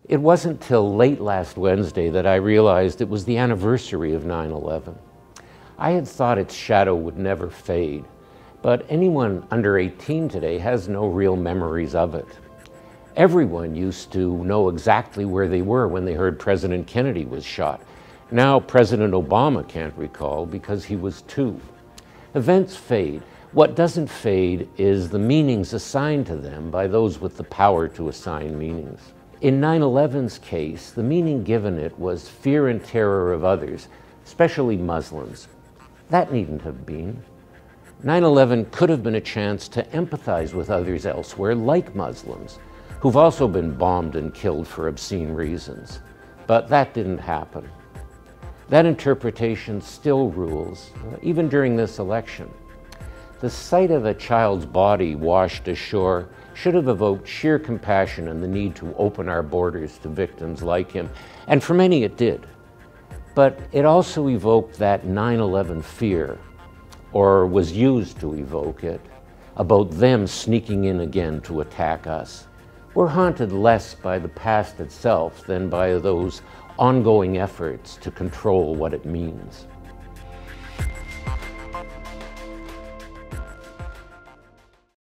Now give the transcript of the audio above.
It wasn't till late last Wednesday that I realized it was the anniversary of 9/11. I had thought its shadow would never fade, but anyone under 18 today has no real memories of it. Everyone used to know exactly where they were when they heard President Kennedy was shot. Now President Obama can't recall because he was 2. Events fade. What doesn't fade is the meanings assigned to them by those with the power to assign meanings. In 9/11's case, the meaning given it was fear and terror of others, especially Muslims. That needn't have been. 9/11 could have been a chance to empathize with others elsewhere, like Muslims, who've also been bombed and killed for obscene reasons. But that didn't happen. That interpretation still rules, even during this election. The sight of a child's body washed ashore should have evoked sheer compassion and the need to open our borders to victims like him, and for many it did. But it also evoked that 9/11 fear, or was used to evoke it, about them sneaking in again to attack us. We're haunted less by the past itself than by those ongoing efforts to control what it means.